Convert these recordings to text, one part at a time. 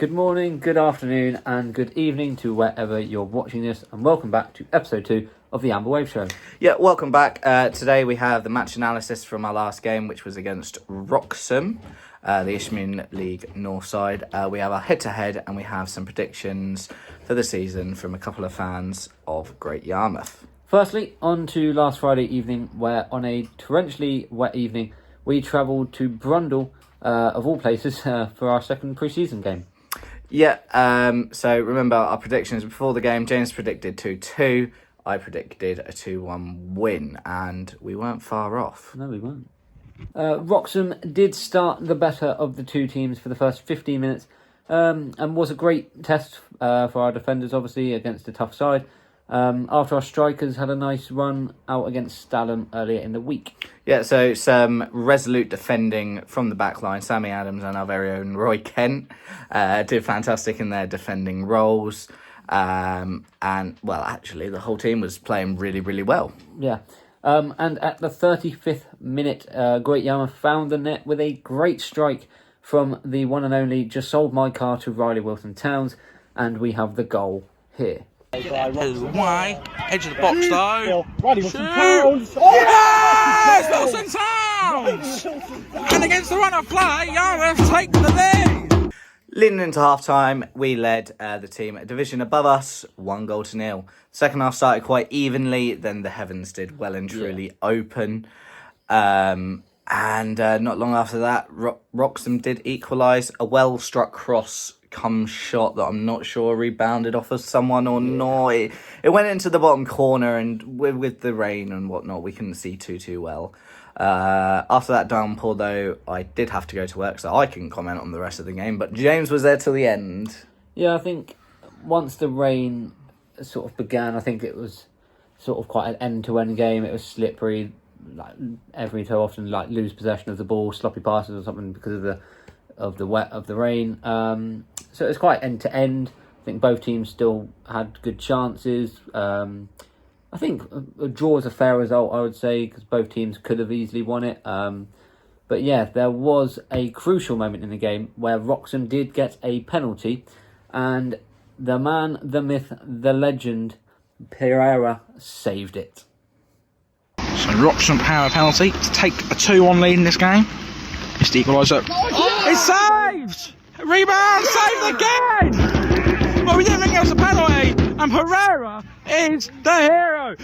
Good morning, good afternoon and good evening to wherever you're watching this, and welcome back to episode 2 of the Amber Wave Show. Yeah, welcome back. Today we have the match analysis from our last game, which was against Wroxham, the Isthmian League North side. We have our head-to-head and we have some predictions for the season from a couple of fans of Great Yarmouth. Firstly, on to last Friday evening, where on a torrentially wet evening, we travelled to Brundall, of all places, for our second pre-season game. Yeah, so remember our predictions before the game. James predicted 2-2. I predicted a 2-1 win, and we weren't far off. No, we weren't. Wroxham did start the better of the two teams for the first 15 minutes, and was a great test for our defenders, obviously, against a tough side. After our strikers had a nice run out against Stalham earlier in the week. Yeah, so some resolute defending from the back line. Sammy Adams and our very own Roy Kent did fantastic in their defending roles. And, well, actually, the whole team was playing really, really well. Yeah. And at the 35th minute, Great Yarmouth found the net with a great strike from the one and only Just Sold My Car to Riley Wilson-Towns. And we have the goal here. Why? Edge of the box though. Wilson-Towns. Yes! Wilson-Towns! And against the run of play, Yarmouth take the lead. Leading into half-time, we led the team a division above us, 1-0. Second half started quite evenly, then the heavens did well and truly open. And not long after that, Wroxham did equalise. A well-struck cross come shot that I'm not sure rebounded off of someone or not. It went into the bottom corner, and with the rain and whatnot, we couldn't see too well. After that downpour, though, I did have to go to work, so I couldn't comment on the rest of the game, but James was there till the end. Yeah, I think once the rain sort of began, I think it was sort of quite an end-to-end game. It was slippery, like every so often, like lose possession of the ball, sloppy passes or something because of the rain. So it was quite end-to-end. I think both teams still had good chances. I think a draw is a fair result, I would say, because both teams could have easily won it. But yeah, there was a crucial moment in the game where Wroxham did get a penalty, and the man, the myth, the legend, Pereira saved it. So Wroxham power penalty to take a 2-1 lead in this game. It's the equaliser. It's saved! Rebound, saved again! Well, we didn't think it was a penalty, and Pereira is the hero!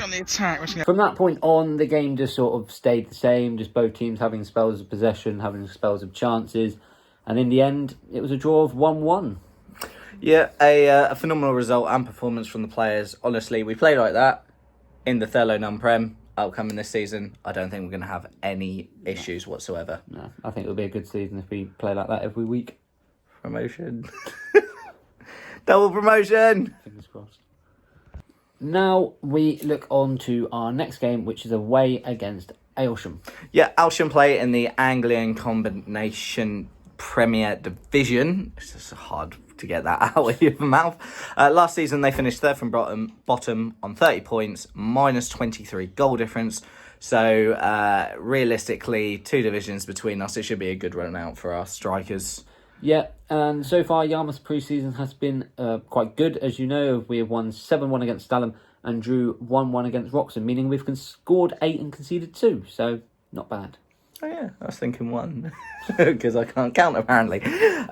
On the attack. From that point on, the game just sort of stayed the same, just both teams having spells of possession, having spells of chances, and in the end, it was a draw of 1-1. Yeah, a phenomenal result and performance from the players. Honestly, we play like that in the Thurlow Non-Prem outcoming this season. I don't think we're going to have any issues whatsoever. No, I think it'll be a good season if we play like that every week. Promotion. Double promotion! Fingers crossed. Now we look on to our next game, which is away against Aylsham. Yeah, Aylsham play in the Anglian Combination Premier Division. It's just hard to get that out of your mouth. Last season they finished third from bottom on 30 points, minus 23 goal difference. So realistically, two divisions between us. It should be a good run out for our strikers. Yeah, and so far Yarmouth's pre-season has been quite good. As you know, we have won 7-1 against Stalham and drew 1-1 against Wroxham, meaning we've scored 8 and conceded 2, so not bad. Oh yeah, I was thinking 1, because I can't count apparently.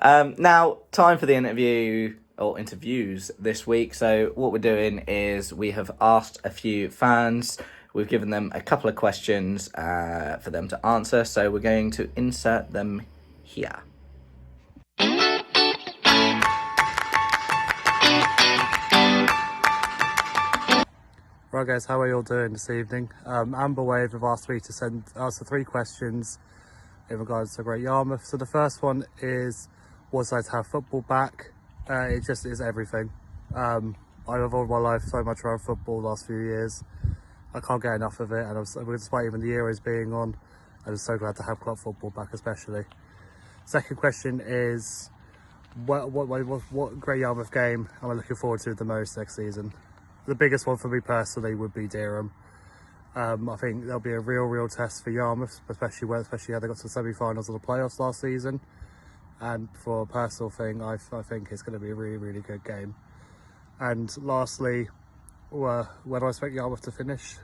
Now, time for the interviews this week. So what we're doing is we have asked a few fans. We've given them a couple of questions for them to answer, so we're going to insert them here. Right guys, how are you all doing this evening? Amber Wave have asked me to answer 3 questions in regards to Great Yarmouth. So the first one is, was I to have football back? It just is everything. I've evolved my life so much around football the last few years. I can't get enough of it, and despite even the Euros being on, I'm just so glad to have club football back, especially. Second question is, what Great Yarmouth game am I looking forward to the most next season? The biggest one for me personally would be Dereham. I think there'll be a real test for Yarmouth, especially how they got to the semi-finals of the playoffs last season. And for a personal thing, I think it's going to be a really good game. And lastly, where do I expect Yarmouth to finish?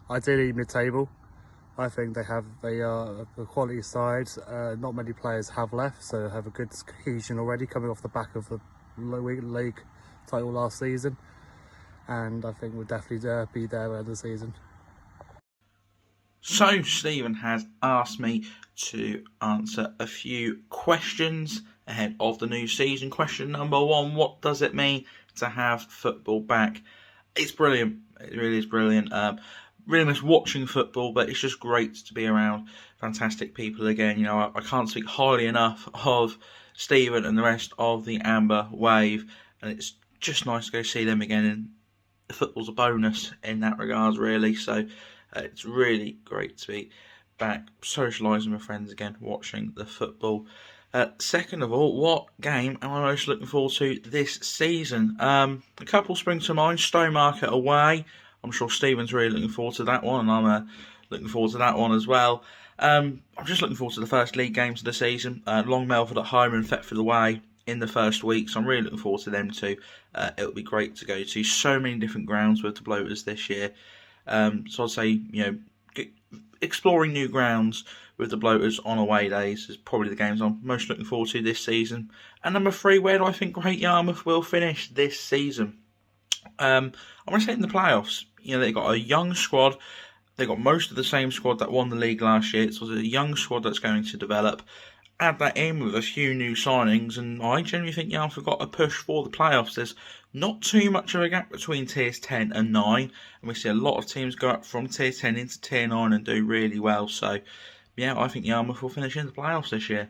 Ideally mid-table. I think they are a quality side. Not many players have left, so they have a good cohesion already coming off the back of the league title last season. And I think we'll definitely be there at the end of the season. So, Stephen has asked me to answer a few questions ahead of the new season. Question number 1, what does it mean to have football back? It's brilliant. It really is brilliant. Really miss watching football, but it's just great to be around fantastic people again. You know, I can't speak highly enough of Stephen and the rest of the Amber Wave, and it's just nice to go see them again, and football's a bonus in that regards, really. So it's really great to be back socialising with friends again, watching the football. Second of all, what game am I most looking forward to this season? A couple spring to mind. Stowmarket away. I'm sure Stephen's really looking forward to that one, and I'm looking forward to that one as well. I'm just looking forward to the first league games of the season. Long Melford at home and Thetford away in the first week, so I'm really looking forward to them too. It'll be great to go to so many different grounds with the Bloaters this year. So I'd say, exploring new grounds with the Bloaters on away days is probably the games I'm most looking forward to this season. And number 3, where do I think Great Yarmouth will finish this season? I'm going to say in the playoffs. They've got a young squad. They've got most of the same squad that won the league last year. So it's a young squad that's going to develop. Add that in with a few new signings, and I genuinely think Yarmouth have got a push for the playoffs. There's not too much of a gap between tiers 10 and 9, and we see a lot of teams go up from tier 10 into tier 9 and do really well. So, yeah, I think Yarmouth will finish in the playoffs this year.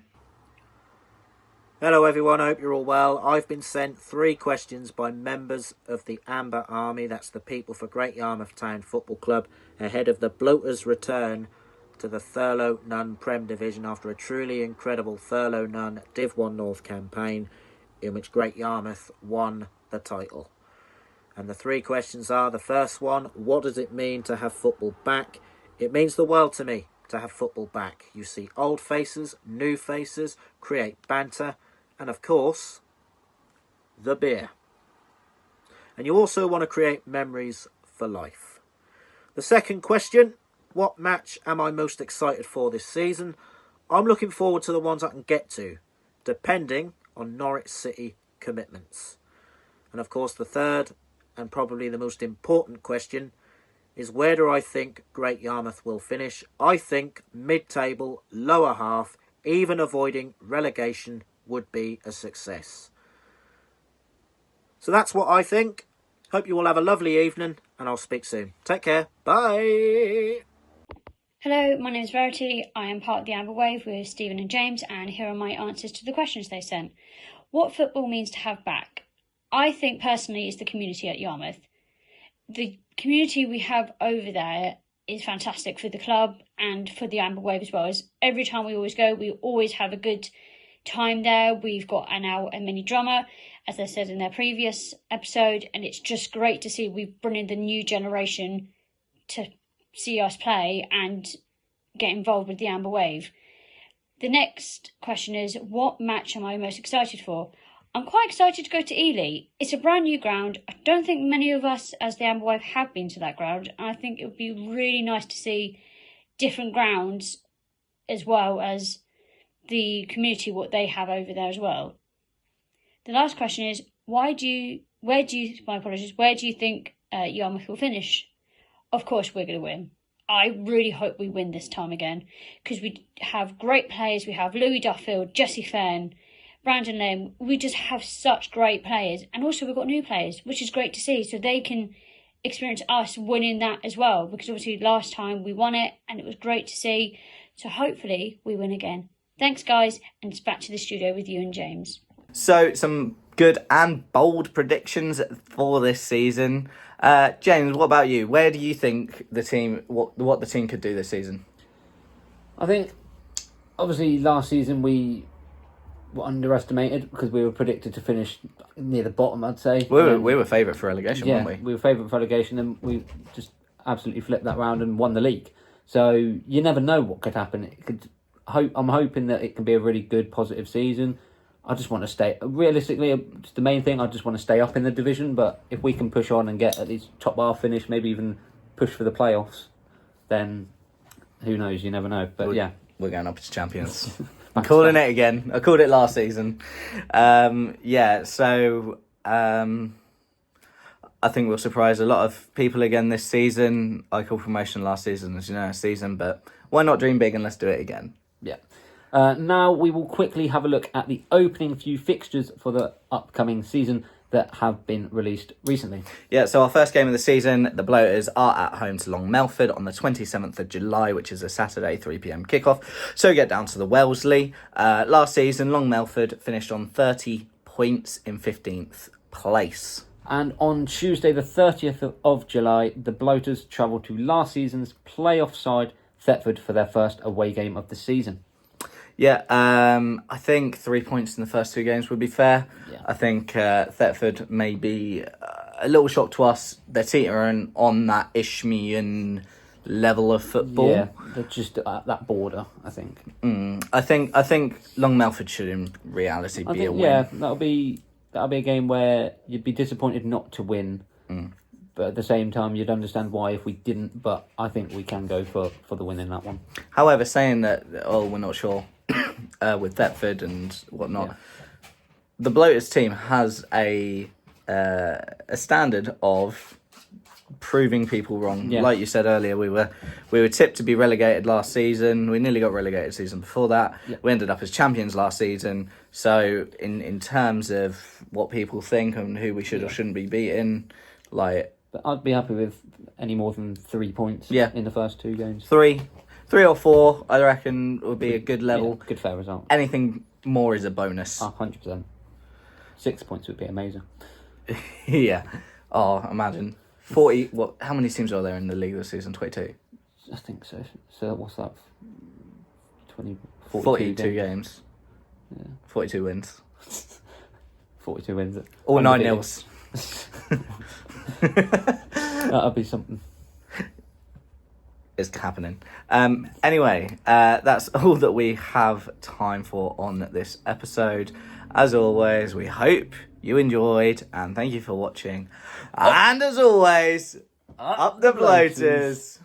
Hello everyone, I hope you're all well. I've been sent 3 questions by members of the Amber Army, that's the people for Great Yarmouth Town Football Club, ahead of the Bloaters' return to the Thurlow Nunn Prem Division after a truly incredible Thurlow Nunn Div 1 North campaign in which Great Yarmouth won the title. And the 3 questions are, the first one, what does it mean to have football back? It means the world to me to have football back. You see old faces, new faces, create banter, and of course, the beer. And you also want to create memories for life. The second question, what match am I most excited for this season? I'm looking forward to the ones I can get to, depending on Norwich City commitments. And of course, the third, and probably the most important question, is where do I think Great Yarmouth will finish? I think mid-table, lower half, even avoiding relegation would be a success. So that's what I think. Hope you all have a lovely evening, and I'll speak soon. Take care. Bye. Hello, my name is Verity. I am part of the Amber Wave with Stephen and James, and here are my answers to the questions they sent. What football means to have back? I think personally is the community at Yarmouth. The community we have over there is fantastic for the club and for the Amber Wave as well. As every time we always go, we always have a good time there. We've got now a mini drummer, as I said in their previous episode, and it's just great to see we've brought in the new generation to see us play and get involved with the Amber Wave. The next question is, what match am I most excited for? I'm quite excited to go to Ely. It's a brand new ground. I don't think many of us as the Amber Wave have been to that ground, and I think it would be really nice to see different grounds as well as the community, what they have over there as well. The last question is, where do you think Yarmouth will finish? Of course we're going to win. I really hope we win this time again, because we have great players. We have Louis Duffield, Jesse Fenn, Brandon Lim. We just have such great players, and also we've got new players, which is great to see, so they can experience us winning that as well, because obviously last time we won it and it was great to see, so hopefully we win again. Thanks guys, and it's back to the studio with you and James. So, some good and bold predictions for this season. James, what about you? Where do you think the team, what the team could do this season? I think, obviously, last season we were underestimated because we were predicted to finish near the bottom, I'd say. We were favourite for relegation, Yeah, weren't we? we were favourite for relegation, and we just absolutely flipped that round and won the league. So you never know what could happen. I'm hoping that it can be a really good, positive season. I just want to stay. Realistically, just the main thing, I just want to stay up in the division. But if we can push on and get at least top half finish, maybe even push for the playoffs, then who knows? You never know. But yeah, we're going up as champions. I'm calling it again. I called it last season. So I think we'll surprise a lot of people again this season. I called promotion last season, as you know, season, but why not dream big and let's do it again? Yeah. Now we will quickly have a look at the opening few fixtures for the upcoming season that have been released recently. Yeah, so our first game of the season, the Bloaters are at home to Long Melford on the 27th of July, which is a Saturday 3pm kickoff. So get down to the Wellesley. Last season, Long Melford finished on 30 points in 15th place. And on Tuesday, the 30th of July, the Bloaters travel to last season's playoff side, Thetford, for their first away game of the season. Yeah, I think 3 points in the first two games would be fair. Yeah. I think Thetford may be a little shock to us. They're teetering on that Ishmaelian level of football. Yeah, they're just at that border, I think. I think Long Melford should in reality be a win. Yeah, that'll be a game where you'd be disappointed not to win. But at the same time, you'd understand why if we didn't. But I think we can go for the win in that one. However, saying that, we're not sure with Thetford and whatnot, the Bloaters team has a standard of proving people wrong. Yeah. Like you said earlier, we were tipped to be relegated last season. We nearly got relegated season before that. Yeah. We ended up as champions last season. So in terms of what people think and who we should or shouldn't be beating, like... But I'd be happy with any more than 3 points in the first two games. Three or four, I reckon, would be a good level. Yeah, good fair result. Anything more is a bonus. 100%. 6 points would be amazing. Yeah. Oh, imagine. 40... What? How many teams are there in the league this season? 22? I think so. So what's that? 42 games. Yeah. 42 wins. 42 wins. All 9-0s. That'll be something. Is happening. Anyway, that's all that we have time for on this episode. As always, we hope you enjoyed and thank you for watching. And as always, up the Bloaters.